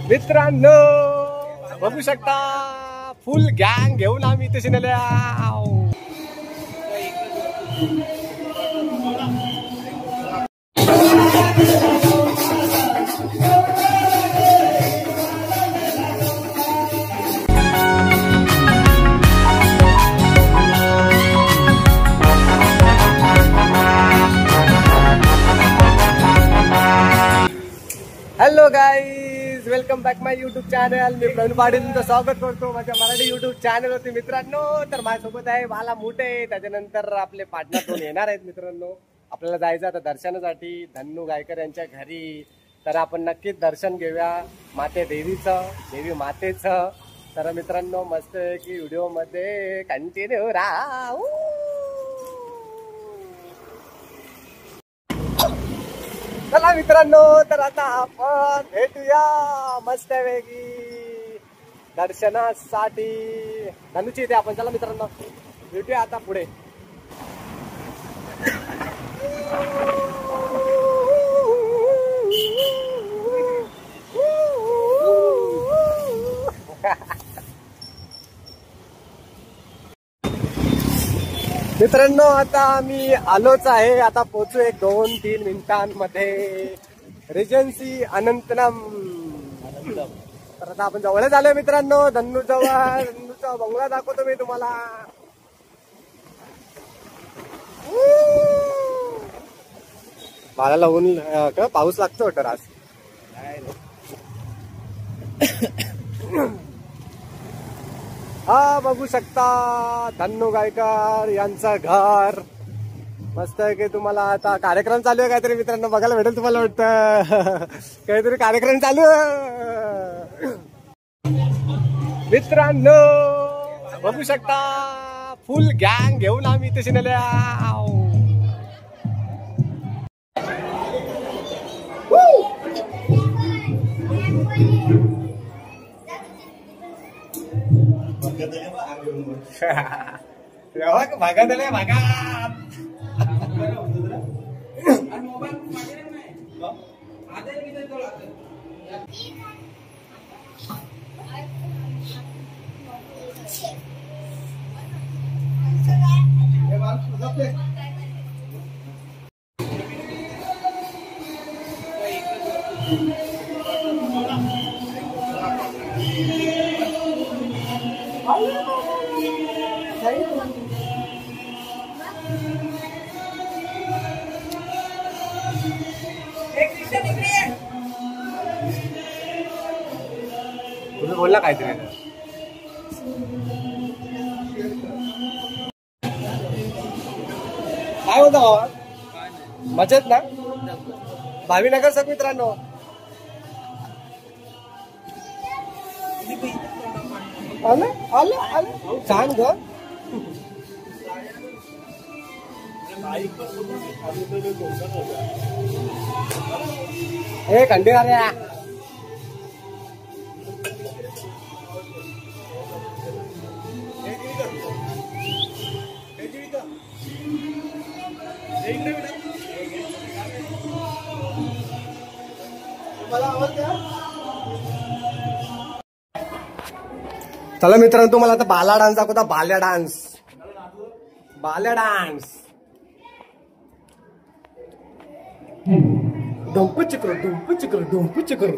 मित्रांनो बघू शकता फुल गँग घेऊन आम्ही इथे शिनल्या. हॅलो गाईज, वेलकम बॅक माय युट्यूब चॅनल. मी प्रवीण पाटील तुमचं स्वागत करतो माझ्या मराठी युट्यूब चॅनल वरती. मित्रांनो तर माझ्यासोबत आहे बाला मोठे, त्याच्यानंतर आपले पार्टनर दोन येणार आहेत. मित्रांनो आपल्याला जायचं आता दर्शनासाठी धन्नू गायकर यांच्या घरी. तर आपण नक्कीच दर्शन घेऊया माते देवीचं, देवी मातेचं. तर मित्रांनो मस्त की व्हिडिओ मध्ये कंटिन्यू राहा. चला मित्रांनो, तर आता आपण भेटूया मस्तपैकी दर्शनासाठी धनुची इथे आपण. चला मित्रांनो भेटूया आता पुढे. मित्रांनो आता आम्ही आलोच आहे. आता पोहोचू 1-2-3 मिनिटांमध्ये रेजन्सी अनंतनम. तर आता आपण जवळच आलोय मित्रांनो धन्नू जवळ. धन्नूचा बंगला दाखवतो मी तुम्हाला. बाळाला ऊन का पाऊस लागतो वाटतं आज. हा बघू शकता धन्नू गायकर यांचं घर. मस्त आहे की तुम्हाला आता कार्यक्रम चालू आहे काहीतरी मित्रांनो, बघायला भेटेल तुम्हाला वाटतं. काहीतरी कार्यक्रम चालू आहे मित्रांनो, बघू शकता फुल गँग घेऊन आम्ही इथे शिनल्या. भागात आले भागात. तुम्ही बोलला काहीतरी काय होतं मजेत ना. भावीनगर सर मित्रांनो आलं आलं आलं छान ग. हे कंटिन्यू रे. चला मित्रांनो तुम्हाला आता बाला डान्स दाखवता. Balya dance, Balya dance. डोंपू चिकर डोंपू चिकर डोंपू चिकर.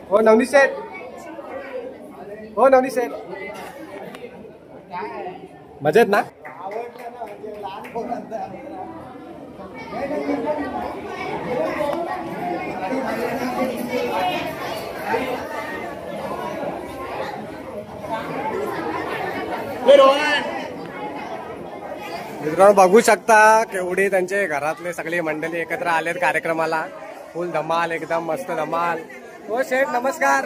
हो नवनीत सेठ, हो नवनीत सेठ, मजेत ना? मित्रांनो बघू शकता केवढे त्यांचे घरातले सगळे मंडळी एकत्र आलेत कार्यक्रमाला. फुल धमाल, एकदम मस्त धमाल. हो शेठ नमस्कार.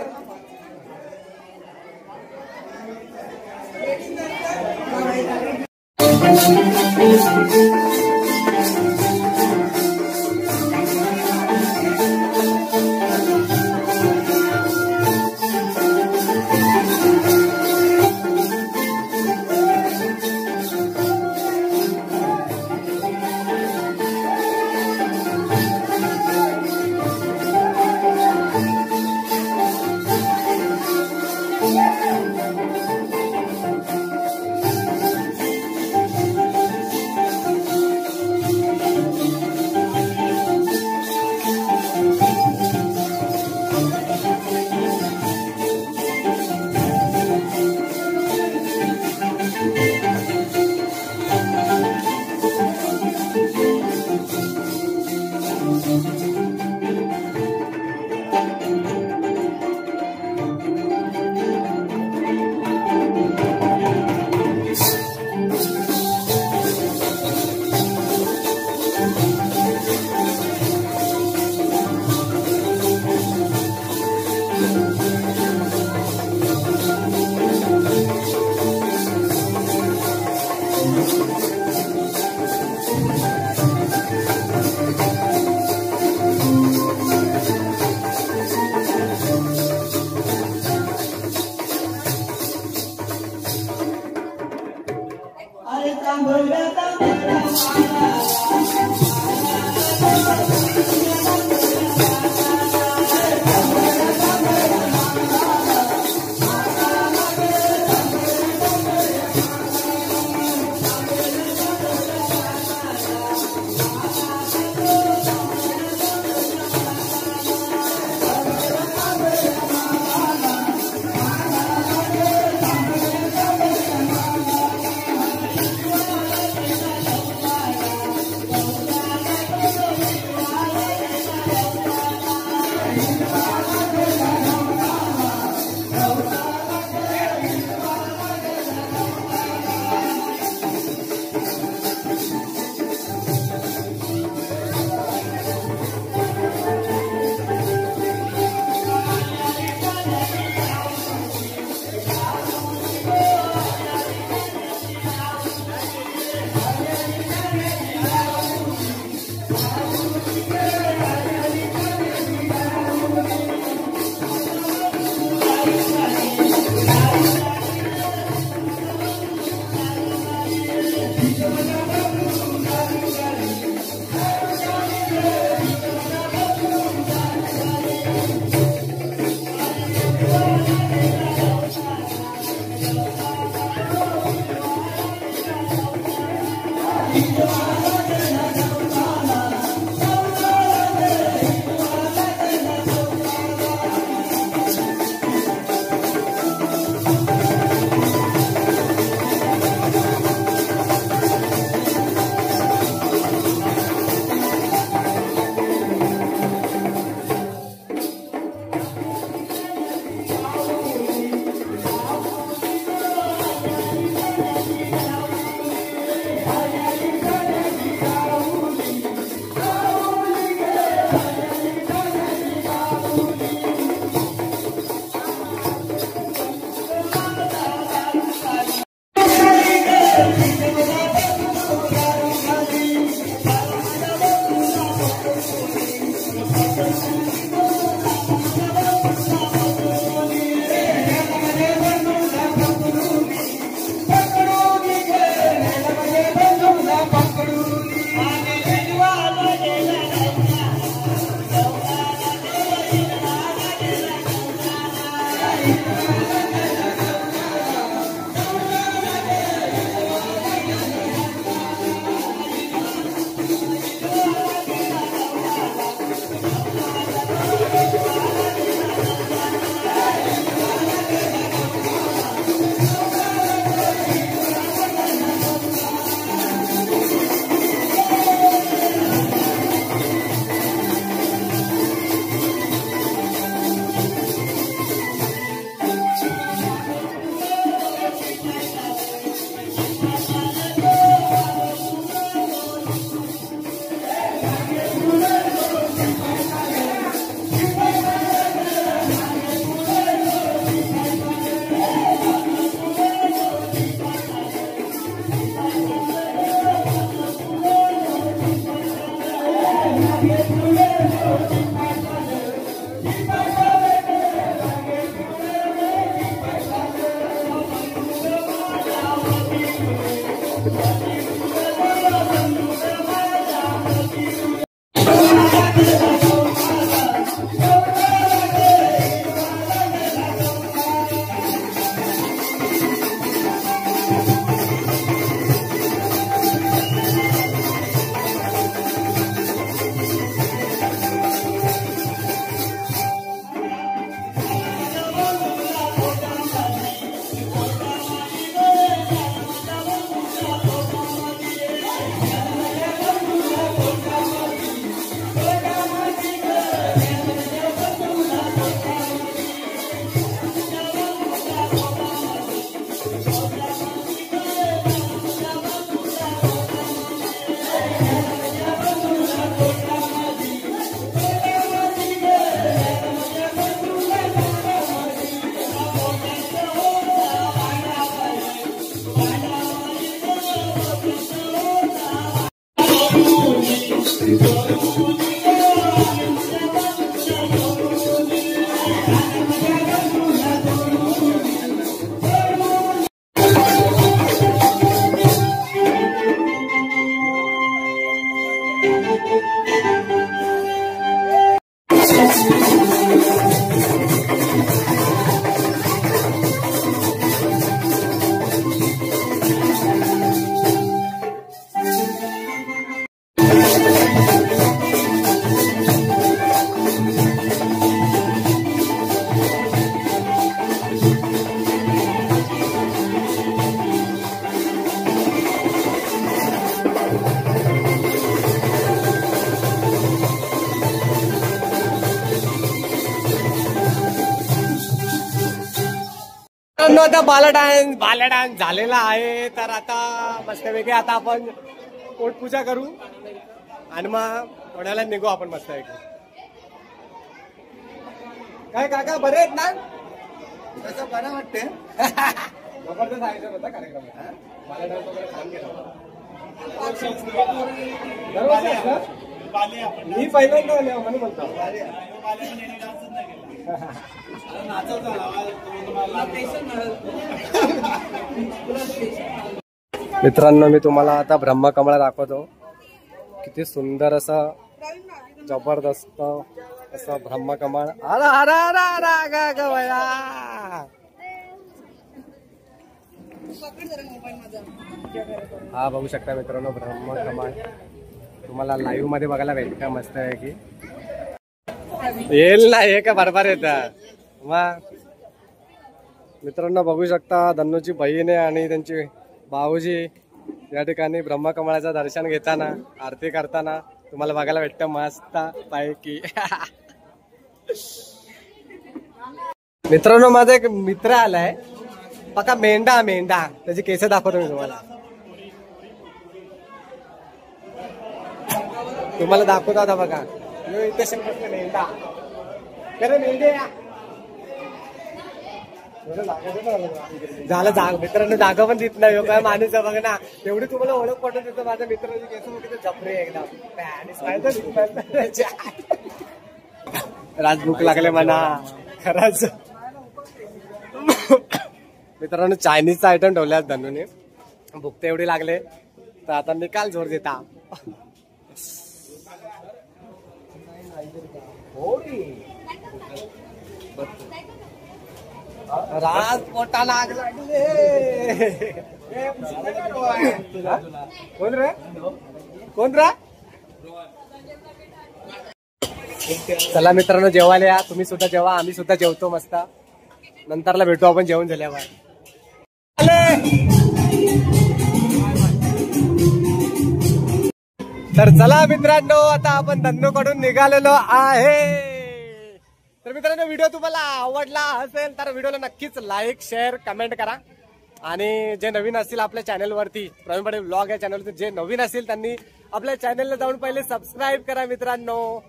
आता बाला डान्स झालेला आहे. तर आता मस्तपैकी आता आपण पोटपूजा करू आणि मग थोड्याला निघू आपण मस्तपैकी. काय काका बरे आहेत ना? तसं बरं वाटते. जबरदस्त आयोजन होता कार्यक्रम. बाला डान्स वगैरे छान केला. मी पहिल्यांदा आलो म्हणून म्हणतो. मित्रांनो मी तुम्हाला आता ब्रह्मकमळ दाखवतो. किती सुंदर असं जबरदस्त असं ब्रह्मकमळ. अरे अरे अरे अरे गवया. हा बघू शकता मित्रांनो ब्रह्मकमळ तुम्हाला लाईव्ह मध्ये बघायला भेटेल का? मस्त आहे की येईल ना हे का बरोबर येतात. मग मित्रांनो बघू शकता धन्नूची बहीण आहे आणि त्यांची भाऊजी या ठिकाणी ब्रह्मकमळाचं दर्शन घेताना आरती करताना तुम्हाला बघायला भेटतं मस्त पैकी. मित्रांनो माझा एक मित्र आलाय पक्का मेंढा त्याची केस दाखवतो मी तुम्हाला दाखवतो आता बघा. इथे मेंढा मेंढ्या झालं जाग. मित्रांनो जागा पण देत नाही काय माणूस बघ ना. एवढी तुम्हाला ओळख पटून देतो माझ्या मित्राची केस मोठी झपरे एकदम. राजभूक लागले म्हणा खरंच. मित्रांनो चायनीजचा आयटम ठेवल्यात धनूने. भूक तर एवढी लागले तर आता निकाल जोर देता. राज पोटाला आग लागले. कोण रे? चला मित्रांनो जेवायला या. तुम्ही सुद्धा जेवा आम्ही सुद्धा जेवतो मस्त. नंतरला भेटू आपण जेवण झाल्यावर. तर चला मित्रांनो आता आपण धन्नूकडून निघालेलो आहे. तर मित्रांनो व्हिडिओ तुम्हाला आवडला असेल तर व्हिडिओला नक्कीच लाईक शेअर कमेंट करा. आणि जे नवीन असतील आपल्या चॅनलवरती प्रवीण पाटील व्लॉग या चॅनलवरती जे नवीन असतील त्यांनी आपल्या चॅनलला जाऊन पहिले सबस्क्राईब करा. मित्रांनो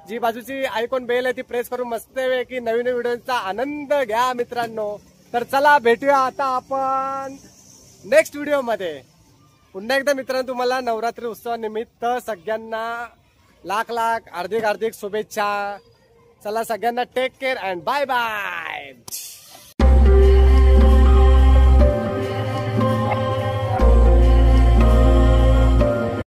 जी बाजूची आयकॉन बेल आहे ती प्रेस करून मस्त की नवीन व्हिडिओचा आनंद घ्या मित्रांनो. तर चला भेटूया आता आपण नेक्स्ट व्हिडिओ मध्ये. पुन्हा एकदा मित्रांनो तुम्हाला नवरात्री उत्सवानिमित्त सगळ्यांना लाख हार्दिक शुभेच्छा. चला सगळ्यांना take care and bye bye.